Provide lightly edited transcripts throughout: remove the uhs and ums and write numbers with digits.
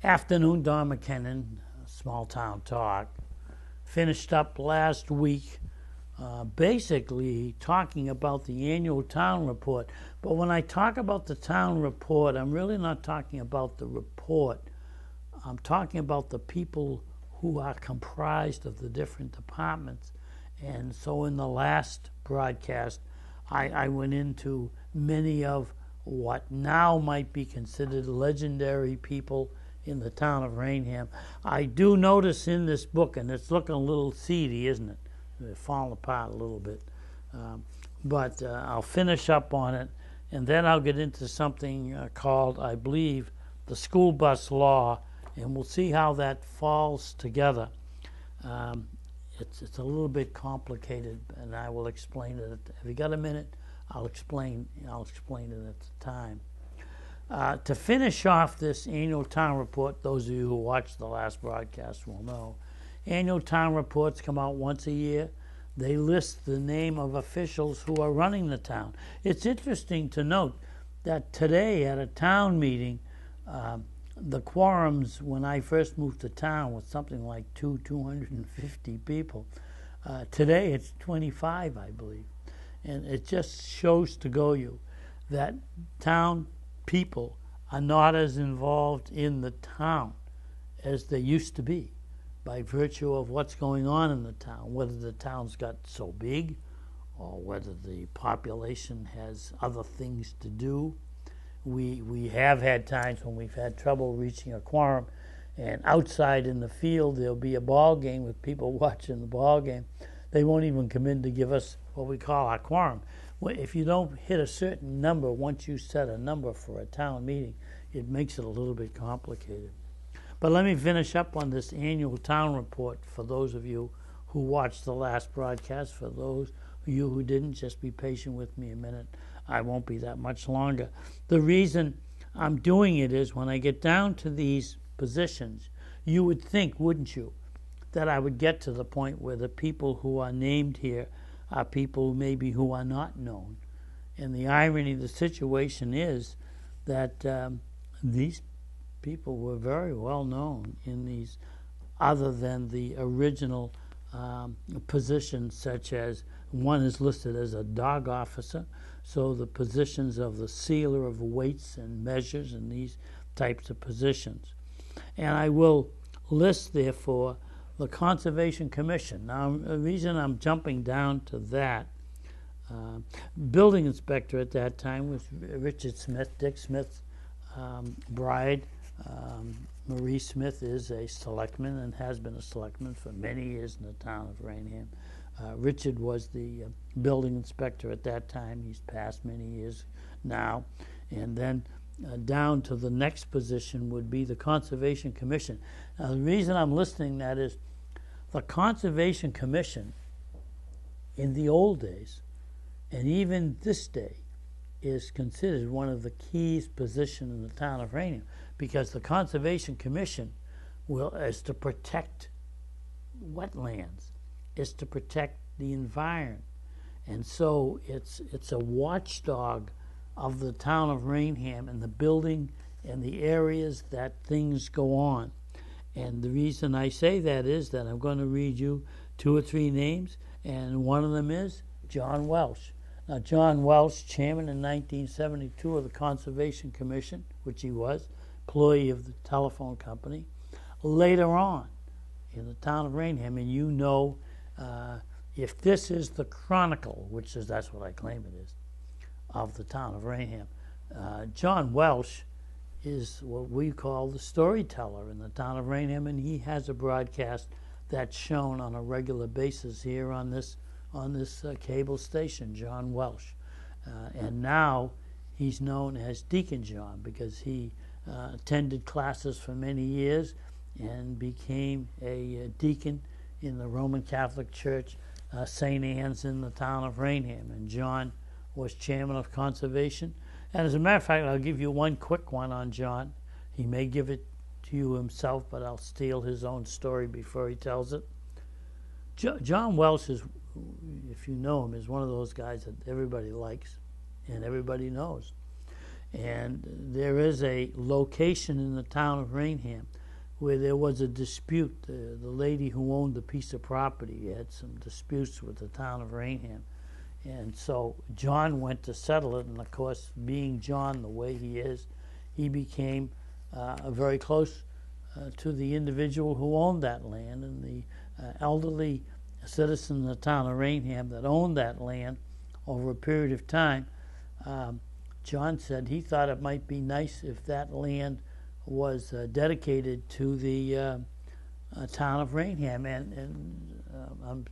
Afternoon, Don McKinnon, Small Town Talk. Finished up last week basically talking about the annual town report. But when I talk about the town report, I'm really not talking about the report. I'm talking about the people who are comprised of the different departments. And so in the last broadcast, I went into many of what now might be considered legendary people in the town of Raynham. I do notice in this book, and it's looking a little seedy, isn't it? It's falling apart a little bit. But I'll finish up on it, and then I'll get into something called, I believe, the school bus law, and we'll see how that falls together. It's a little bit complicated, and I will explain it. Have you got a minute? I'll explain it at the time. To finish off this annual town report, those of you who watched the last broadcast will know, annual town reports come out once a year. They list the name of officials who are running the town. It's interesting to note that today at a town meeting, the quorums when I first moved to town was something like 250 people. Today it's 25, I believe. And it just shows to you that town people are not as involved in the town as they used to be by virtue of what's going on in the town, whether the town's got so big or whether the population has other things to do. We have had times when we've had trouble reaching a quorum, and outside in the field there'll be a ball game with people watching the ball game. They won't even come in to give us what we call our quorum. If you don't hit a certain number, once you set a number for a town meeting, it makes it a little bit complicated. But let me finish up on this annual town report for those of you who watched the last broadcast. For those of you who didn't, just be patient with me a minute. I won't be that much longer. The reason I'm doing it is when I get down to these positions, you would think, wouldn't you, that I would get to the point where the people who are named here are people maybe who are not known. And the irony of the situation is that these people were very well known in these, other than the original positions, such as one is listed as a dog officer, so the positions of the sealer of weights and measures and these types of positions. And I will list, therefore, the Conservation Commission. Now, the reason I'm jumping down to that, building inspector at that time was Richard Smith, Dick Smith's bride. Marie Smith is a selectman and has been a selectman for many years in the town of Raynham. Richard was the building inspector at that time. He's passed many years now. And then down to the next position would be the Conservation Commission. Now, the reason I'm listing that is the Conservation Commission in the old days, and even this day, is considered one of the key positions in the town of Raynham, because the Conservation Commission is to protect wetlands, is to protect the environment. And so it's a watchdog of the town of Raynham and the building and the areas that things go on. And the reason I say that is that I'm going to read you 2 or 3 names, and one of them is John Welsh. Now, John Welsh, chairman in 1972 of the Conservation Commission, which he was, employee of the telephone company. Later on, in the town of Raynham, and you know, if this is the chronicle, which is, that's what I claim it is, of the town of Raynham, John Welsh is what we call the storyteller in the town of Raynham, and he has a broadcast that's shown on a regular basis here on this cable station, John Welsh. And now he's known as Deacon John because he attended classes for many years and became a deacon in the Roman Catholic Church, St. Anne's in the town of Raynham. And John was chairman of conservation. And as a matter of fact, I'll give you one quick one on John. He may give it to you himself, but I'll steal his own story before he tells it. John Welsh is, if you know him, is one of those guys that everybody likes and everybody knows. And there is a location in the town of Raynham where there was a dispute. The lady who owned the piece of property had some disputes with the town of Raynham. And so John went to settle it, and of course, being John the way he is, he became very close to the individual who owned that land, and the elderly citizen in the town of Raynham that owned that land over a period of time. John said he thought it might be nice if that land was dedicated to the town of Raynham, and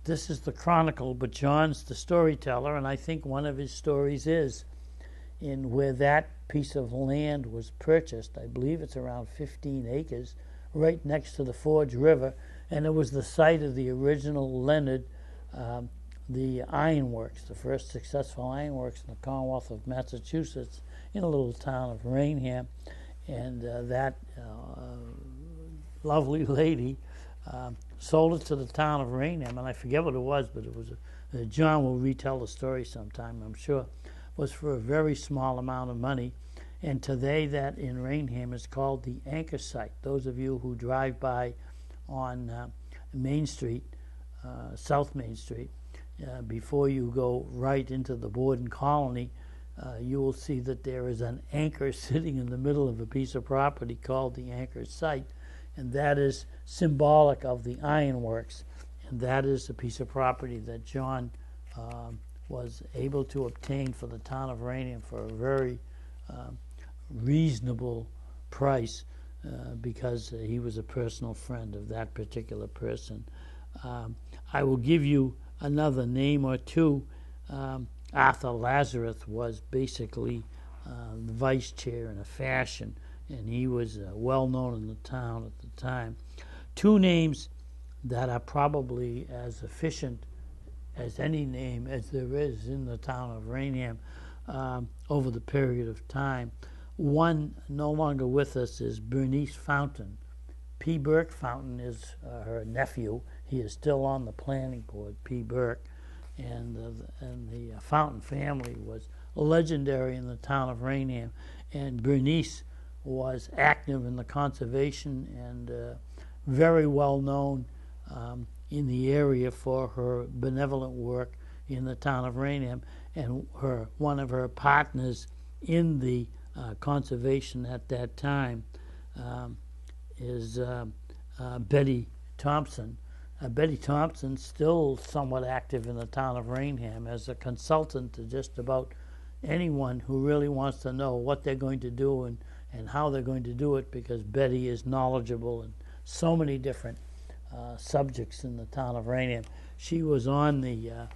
this is the chronicle, but John's the storyteller, and I think one of his stories is in where that piece of land was purchased. I believe it's around 15 acres, right next to the Forge River, and it was the site of the original Leonard, the ironworks, the first successful ironworks in the Commonwealth of Massachusetts, in a little town of Raynham. And that lovely lady sold it to the town of Raynham, and I forget what it was, but it was John will retell the story sometime, I'm sure. Was for a very small amount of money, and today that in Raynham is called the Anchor Site. Those of you who drive by on Main Street, South Main Street, before you go right into the Borden Colony, you will see that there is an anchor sitting in the middle of a piece of property called the Anchor Site, and that is symbolic of the ironworks, and that is a piece of property that John was able to obtain for the town of Raynham for a very reasonable price because he was a personal friend of that particular person. I will give you another name or two. Arthur Lazarus was basically the vice chair in a fashion, and he was well known in the town at the time. Two names that are probably as efficient as any name as there is in the town of Raynham over the period of time. One no longer with us is Bernice Fountain. P. Burke Fountain is her nephew. He is still on the planning board, P. Burke. And the Fountain family was legendary in the town of Raynham. And Bernice was active in the conservation and very well known in the area for her benevolent work in the town of Raynham. And one of her partners in the conservation at that time is Betty Thompson. Betty Thompson still somewhat active in the town of Raynham as a consultant to just about anyone who really wants to know what they're going to do and how they're going to do it, because Betty is knowledgeable in so many different subjects in the town of Raynham. She was on the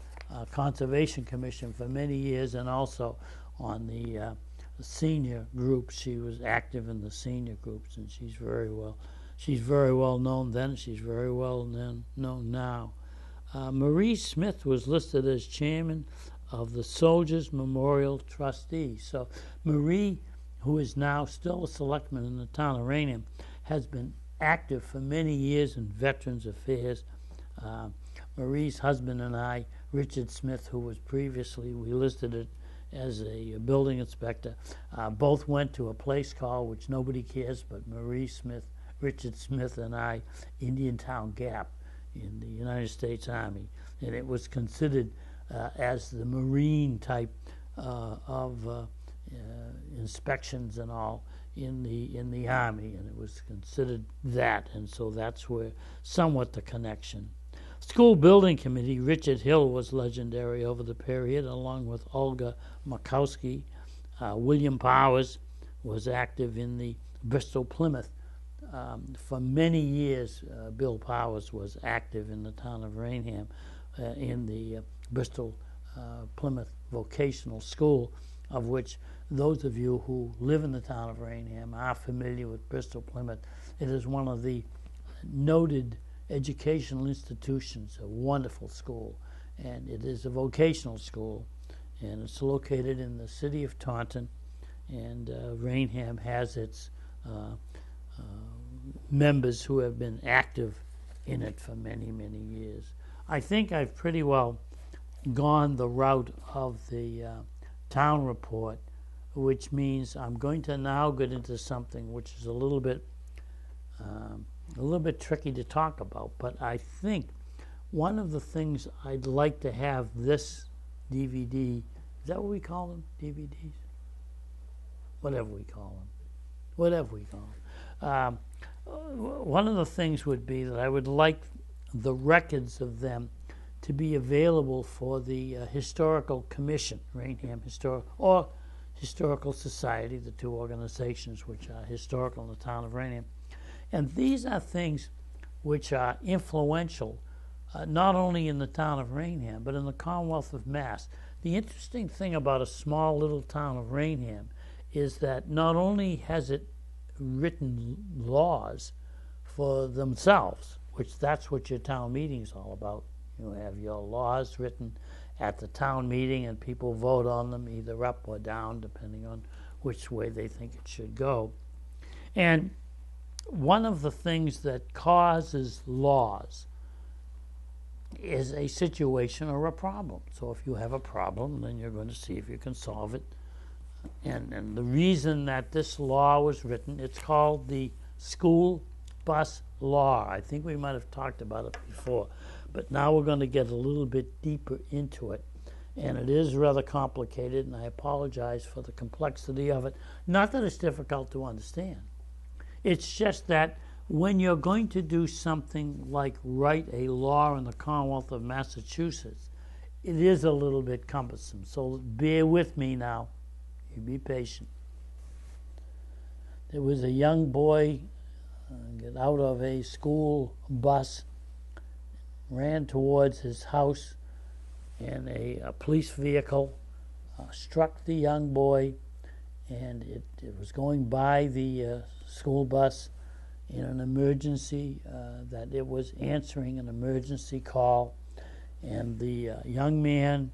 Conservation Commission for many years, and also on the senior groups. She was active in the senior groups, and she's very well known then. She's very well known now. Marie Smith was listed as chairman of the Soldiers Memorial Trustee. So Marie, who is now still a selectman in the town of Raynham, has been active for many years in Veterans Affairs. Marie's husband and I, Richard Smith, who was previously, we listed it as a building inspector, both went to a place called, which nobody cares, but Marie Smith, Richard Smith and I, Indian Town Gap in the United States Army. And it was considered as the Marine type of inspections and all in the Army, and it was considered that, and so that's where somewhat the connection. School Building Committee, Richard Hill was legendary over the period, along with Olga Makowski. William Powers was active in the Bristol Plymouth. For many years, Bill Powers was active in the town of Raynham in the Bristol Plymouth Vocational School, of which those of you who live in the town of Raynham are familiar with Bristol Plymouth. It is one of the noted educational institutions, a wonderful school, and it is a vocational school, and it's located in the city of Taunton, and Raynham has its members who have been active in it for many, many years. I think I've pretty well gone the route of the town report which means I'm going to now get into something which is a little bit tricky to talk about. But I think one of the things I'd like to have this DVD, is that what we call them, DVDs? Whatever we call them. One of the things would be that I would like the records of them to be available for the Historical Commission, Raynham Historical Society, the two organizations which are historical in the town of Raynham. And these are things which are influential, not only in the town of Raynham, but in the Commonwealth of Mass. The interesting thing about a small little town of Raynham is that not only has it written laws for themselves, which that's what your town meeting is all about. You have your laws written at the town meeting, and people vote on them either up or down, depending on which way they think it should go. And one of the things that causes laws is a situation or a problem. So if you have a problem, then you're going to see if you can solve it. And the reason that this law was written, it's called the School Bus Law. I think we might have talked about it before, but now we're going to get a little bit deeper into it. And it is rather complicated, and I apologize for the complexity of it. Not that it's difficult to understand. It's just that when you're going to do something like write a law in the Commonwealth of Massachusetts, it is a little bit cumbersome. So bear with me now. You be patient. There was a young boy get out of a school bus, ran towards his house, and a police vehicle struck the young boy, and it was going by the school bus in an emergency, that it was answering an emergency call, and the young man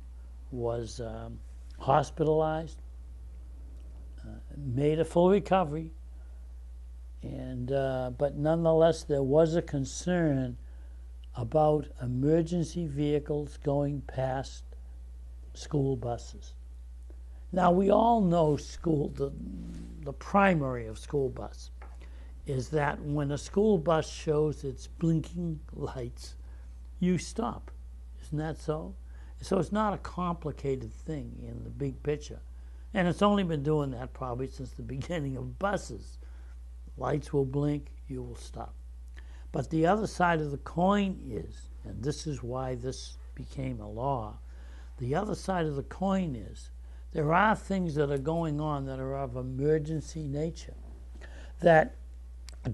was hospitalized, made a full recovery, and but nonetheless there was a concern about emergency vehicles going past school buses. Now we all know the primary of school bus is that when a school bus shows its blinking lights, you stop. Isn't that so? So it's not a complicated thing in the big picture. And it's only been doing that probably since the beginning of buses. Lights will blink, you will stop. But the other side of the coin is, and this is why this became a law, the other side of the coin is there are things that are going on that are of emergency nature that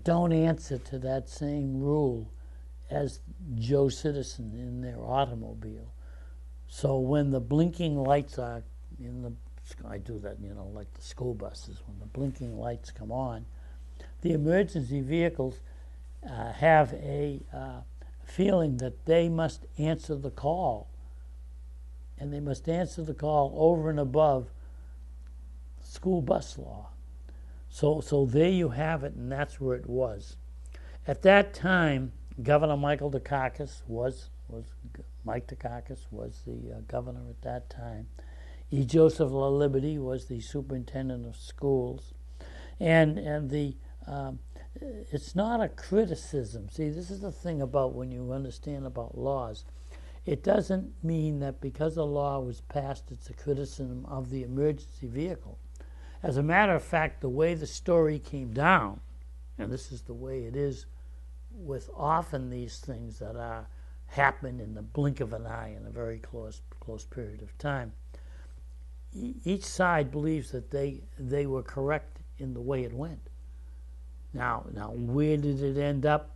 don't answer to that same rule as Joe Citizen in their automobile. So when the blinking lights are in the, I do that, like the school buses, when the blinking lights come on, the emergency vehicles have a feeling that they must answer the call. And they must answer the call over and above school bus law. So there you have it, and that's where it was. At that time, Governor Michael Dukakis Mike Dukakis was the governor at that time. E. Joseph LaLiberty was the superintendent of schools. And it's not a criticism. See, this is the thing about when you understand about laws. It doesn't mean that because a law was passed, it's a criticism of the emergency vehicle. As a matter of fact, the way the story came down, and this is the way it is with often these things that happen in the blink of an eye in a very close period of time, each side believes that they were correct in the way it went. Now, where did it end up?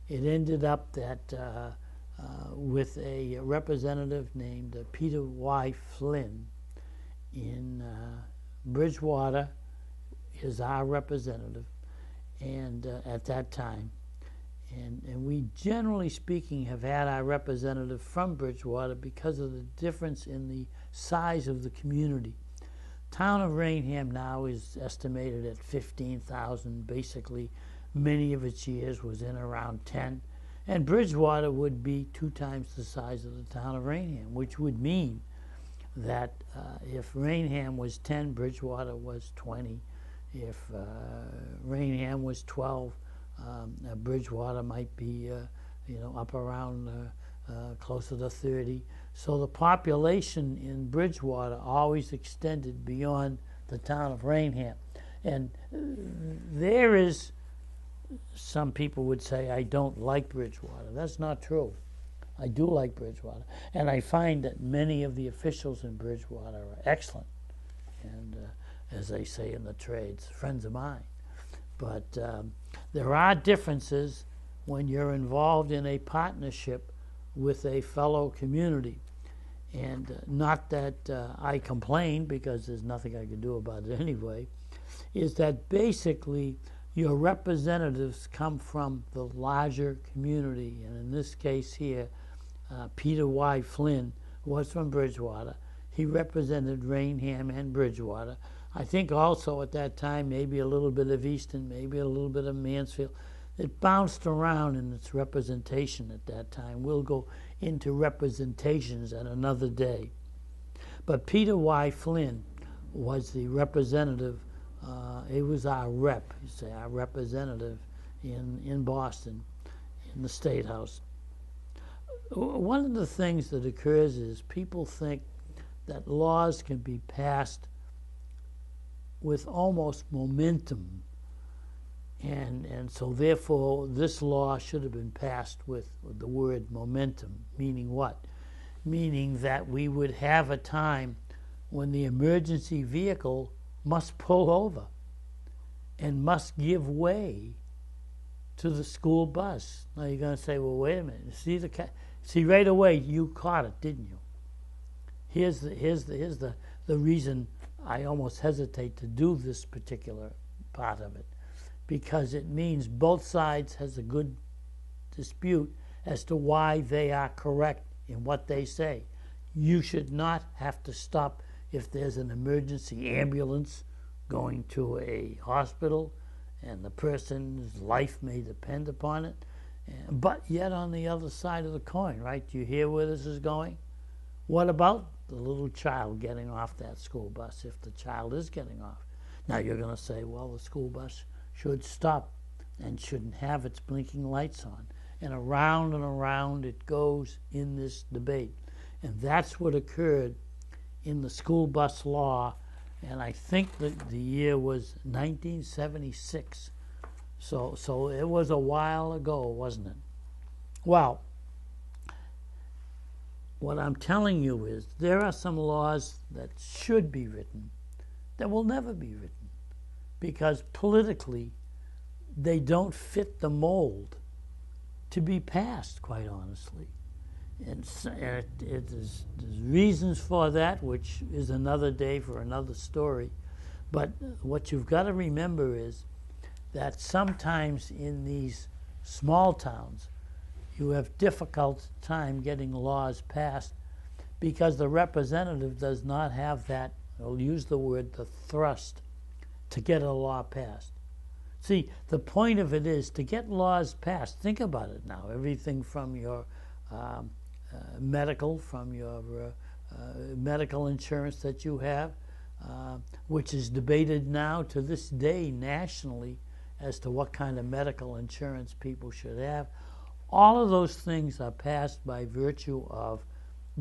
It ended up that with a representative named Peter Y. Flynn in Bridgewater is our representative, and at that time, and we generally speaking have had our representative from Bridgewater because of the difference in the size of the community. Town of Raynham now is estimated at 15,000. Basically, many of its years was in around 10. And Bridgewater would be 2 times the size of the town of Raynham, which would mean that if Raynham was 10, Bridgewater was 20. If Raynham was 12, Bridgewater might be up around closer to 30. So the population in Bridgewater always extended beyond the town of Raynham. And there is, some people would say, I don't like Bridgewater. That's not true. I do like Bridgewater. And I find that many of the officials in Bridgewater are excellent. And as they say in the trades, friends of mine. But there are differences when you're involved in a partnership with a fellow community. And not that I complain, because there's nothing I can do about it anyway, is that basically your representatives come from the larger community. And in this case here, Peter Y. Flynn was from Bridgewater. He represented Raynham and Bridgewater. I think also at that time maybe a little bit of Easton, maybe a little bit of Mansfield. It bounced around in its representation at that time. We'll go into representations at another day. But Peter Y. Flynn was the representative. He was our rep, you say, our representative in Boston, in the State House. One of the things that occurs is people think that laws can be passed with almost momentum. And so therefore this law should have been passed with the word momentum, meaning what? Meaning that we would have a time when the emergency vehicle must pull over and must give way to the school bus. Now you're going to say, well, wait a minute. See right away you caught it, didn't you? Here's the reason I almost hesitate to do this particular part of it, because it means both sides has a good dispute as to why they are correct in what they say. You should not have to stop if there's an emergency ambulance going to a hospital and the person's life may depend upon it. But yet on the other side of the coin, right? Do you hear where this is going? What about the little child getting off that school bus if the child is getting off? Now you're going to say, well, the school bus should stop and shouldn't have its blinking lights on. And around it goes in this debate. And that's what occurred in the school bus law, and I think that the year was 1976. So it was a while ago, wasn't it? Well, what I'm telling you is there are some laws that should be written that will never be written because politically they don't fit the mold to be passed, quite honestly. And there's reasons for that, which is another day for another story. But what you've got to remember is that sometimes in these small towns, you have difficult time getting laws passed because the representative does not have that, I'll use the word, the thrust to get a law passed. See, the point of it is to get laws passed. Think about it now. Everything from your medical, from your medical insurance that you have, which is debated now to this day nationally as to what kind of medical insurance people should have. All of those things are passed by virtue of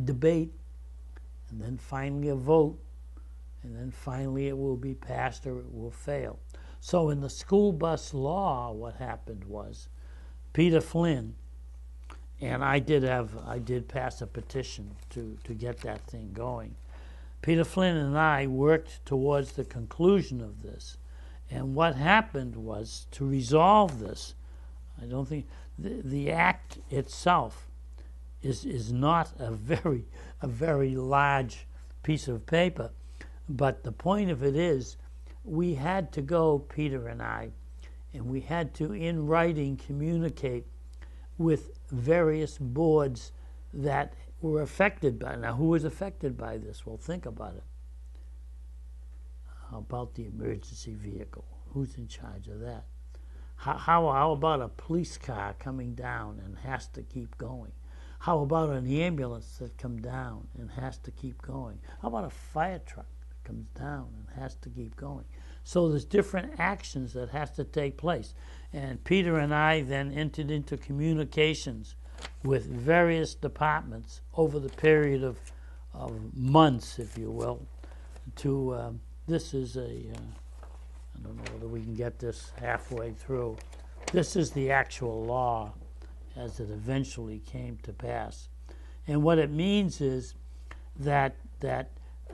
debate, and then finally a vote, and then finally it will be passed or it will fail. So in the school bus law, what happened was Peter Flynn, and I did pass a petition to get that thing going. Peter Flynn and I worked towards the conclusion of this. And what happened was, to resolve this, I don't think the act itself is not a very large piece of paper, but the point of it is we had to go, Peter and I, and we had to in writing communicate with various boards that were affected by it. Now, who was affected by this? Well, think about it. How about the emergency vehicle? Who's in charge of that? How about a police car coming down and has to keep going? How about an ambulance that comes down and has to keep going? How about a fire truck that comes down and has to keep going? So there's different actions that has to take place. And Peter and I then entered into communications with various departments over the period of months, if you will, to, this is I don't know whether we can get this halfway through. This is the actual law as it eventually came to pass. And what it means is that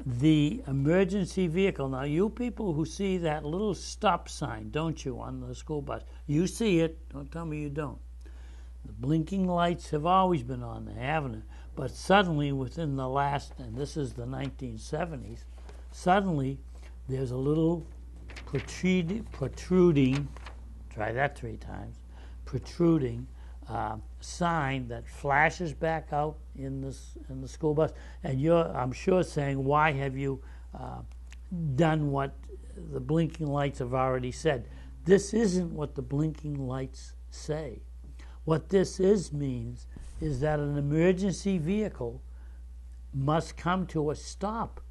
the emergency vehicle, now you people who see that little stop sign, don't you, on the school bus, you see it, don't tell me you don't. The blinking lights have always been on there, haven't they? But suddenly within the last, and this is the 1970s, suddenly there's a little protruding, try that 3 times, protruding sign that flashes back out in the school bus, and you're, I'm sure, saying, why have you done what the blinking lights have already said? This isn't what the blinking lights say. What this means is that an emergency vehicle must come to a stop.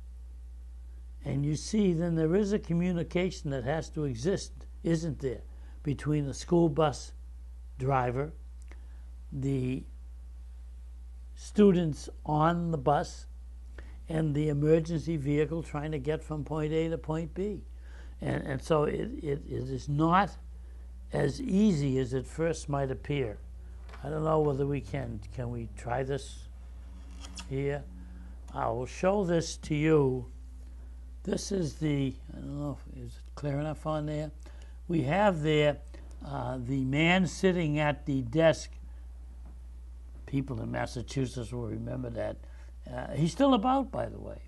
And you see, then there is a communication that has to exist, isn't there, between the school bus driver, the students on the bus, and the emergency vehicle trying to get from point A to point B. And so it is not as easy as it first might appear. I don't know whether we can we try this here? I will show this to you. This is the, I don't know, is it clear enough on there? We have there the man sitting at the desk. People in Massachusetts will remember that. He's still about, by the way.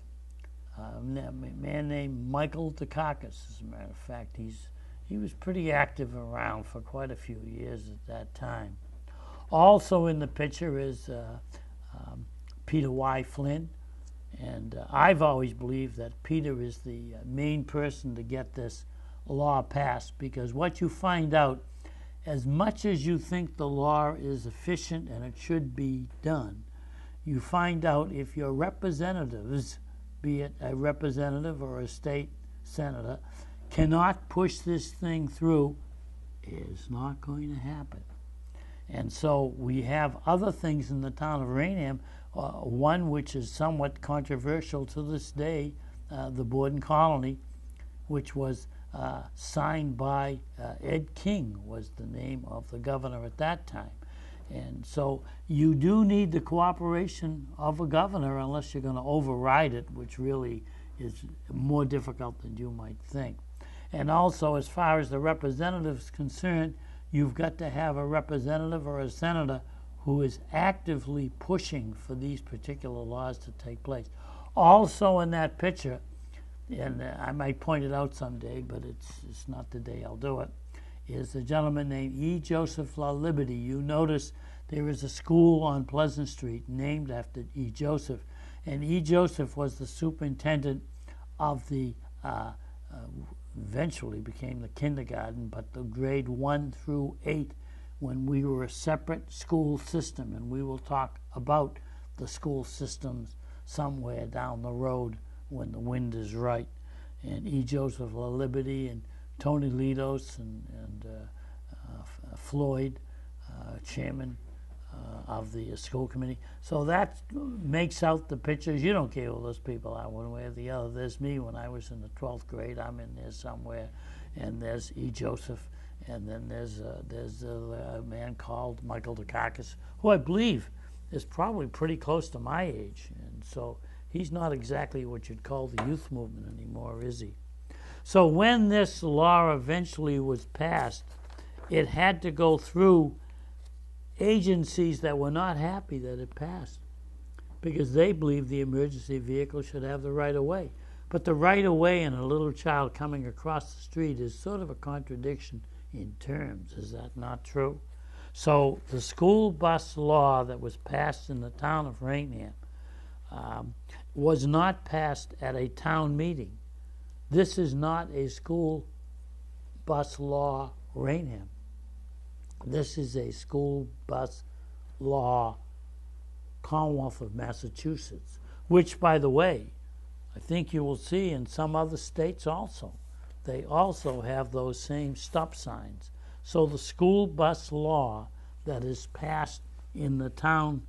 A man named Michael Dukakis, as a matter of fact. He was pretty active around for quite a few years at that time. Also in the picture is Peter Y. Flynn. And I've always believed that Peter is the main person to get this law passed, because what you find out, as much as you think the law is efficient and it should be done, you find out if your representatives, be it a representative or a state senator, cannot push this thing through, it's not going to happen. And so we have other things in the town of Raynham, one which is somewhat controversial to this day, the Borden Colony, which was signed by Ed King, was the name of the governor at that time. And so you do need the cooperation of a governor unless you're going to override it, which really is more difficult than you might think. And also, as far as the representatives concerned, you've got to have a representative or a senator who is actively pushing for these particular laws to take place. Also in that picture, and I might point it out someday, but it's not the day I'll do it, is a gentleman named E. Joseph La Liberty. You notice there is a school on Pleasant Street named after E. Joseph, and E. Joseph was the superintendent of the, eventually became the kindergarten, but the grade 1 through 8, when we were a separate school system, and we will talk about the school systems somewhere down the road when the wind is right. And E. Joseph La Liberty and Tony Litos and Floyd, chairman of the school committee. So that makes out the pictures. You don't care who those people are one way or the other. There's me when I was in the 12th grade. I'm in there somewhere. And there's E. Joseph. And then there's a man called Michael Dukakis, who I believe is probably pretty close to my age. And so he's not exactly what you'd call the youth movement anymore, is he? So when this law eventually was passed, it had to go through agencies that were not happy that it passed, because they believed the emergency vehicle should have the right of way. But the right of way and a little child coming across the street is sort of a contradiction in terms. Is that not true? So the school bus law that was passed in the town of Raynham was not passed at a town meeting. This is not a school bus law, Raynham. This is a school bus law Commonwealth of Massachusetts, which, by the way, I think you will see in some other states also. They also have those same stop signs. So the school bus law that is passed in the town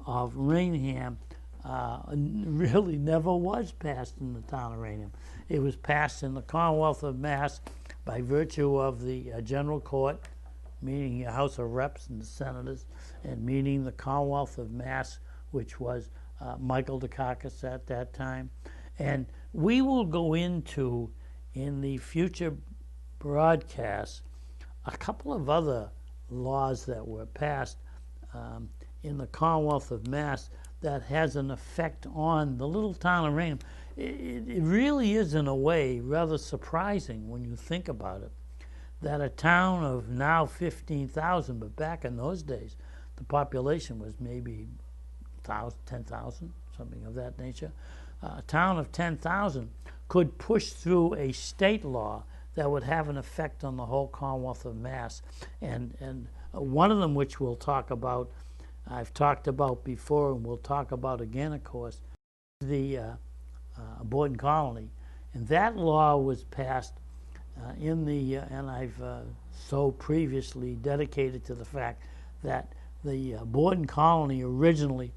of Raynham really never was passed in the town of Raynham. It was passed in the Commonwealth of Mass by virtue of the General Court, meaning your House of Reps and the Senators, and meaning the Commonwealth of Mass, which was Michael Dukakis at that time. And we will go into, in the future broadcasts, a couple of other laws that were passed in the Commonwealth of Mass that has an effect on the little town of Raynham. It really is, in a way, rather surprising when you think about it, that a town of now 15,000, but back in those days, the population was maybe 10,000, something of that nature. A town of 10,000 could push through a state law that would have an effect on the whole Commonwealth of Mass. And one of them, which we'll talk about, I've talked about before and we'll talk about again, of course, the Borden Colony. And that law was passed and I've so previously dedicated to the fact that the Borden Colony originally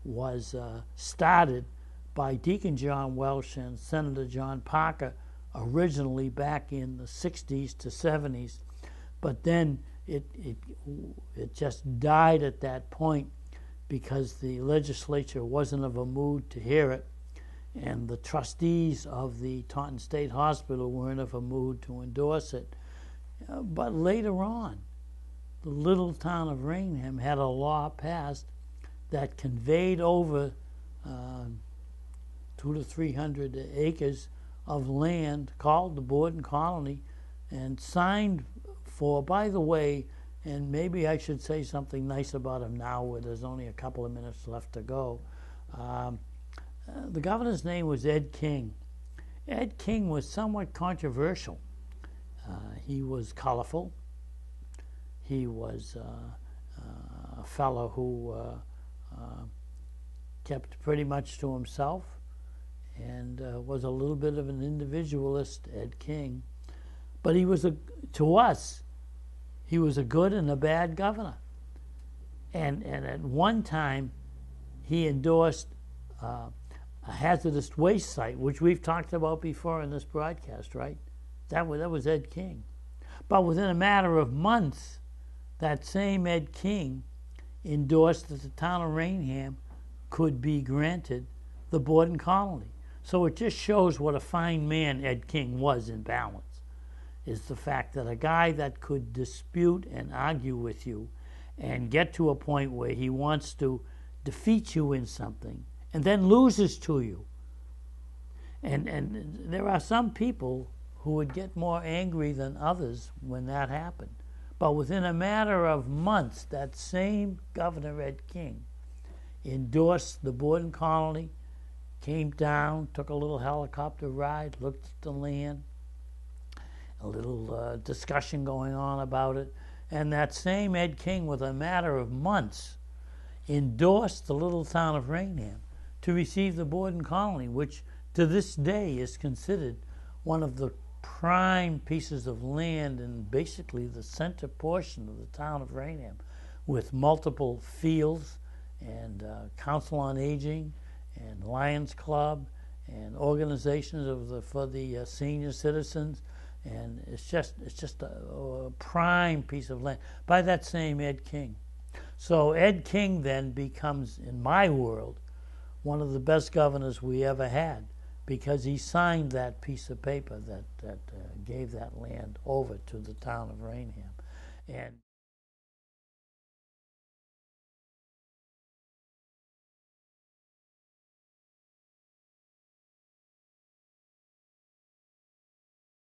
was started by Deacon John Welsh and Senator John Parker originally back in the 60s to 70s, but then it just died at that point because the legislature wasn't of a mood to hear it, and the trustees of the Taunton State Hospital weren't of a mood to endorse it. But later on, the little town of Raynham had a law passed that conveyed over 200 to 300 acres of land called the Borden Colony and signed for, by the way, and maybe I should say something nice about him now where there's only a couple of minutes left to go. The governor's name was Ed King. Ed King was somewhat controversial. He was colorful. He was a fellow who kept pretty much to himself and was a little bit of an individualist, Ed King. But he was, to us, he was a good and a bad governor. And at one time, he endorsed a hazardous waste site, which we've talked about before in this broadcast, right? That was Ed King. But within a matter of months, that same Ed King endorsed that the town of Raynham could be granted the Borden Colony. So it just shows what a fine man Ed King was in balance, is the fact that a guy that could dispute and argue with you and get to a point where he wants to defeat you in something and then loses to you. And there are some people who would get more angry than others when that happened. But within a matter of months, that same Governor Ed King endorsed the Borden Colony, came down, took a little helicopter ride, looked at the land, a little discussion going on about it, and that same Ed King, with a matter of months, endorsed the little town of Raynham to receive the Borden Colony, which to this day is considered one of the prime pieces of land in basically the center portion of the town of Raynham, with multiple fields and Council on Aging and Lions Club and organizations for the senior citizens, and it's just a prime piece of land by that same Ed King. So Ed King then becomes, in my world, one of the best governors we ever had, because he signed that piece of paper that gave that land over to the town of Raynham. And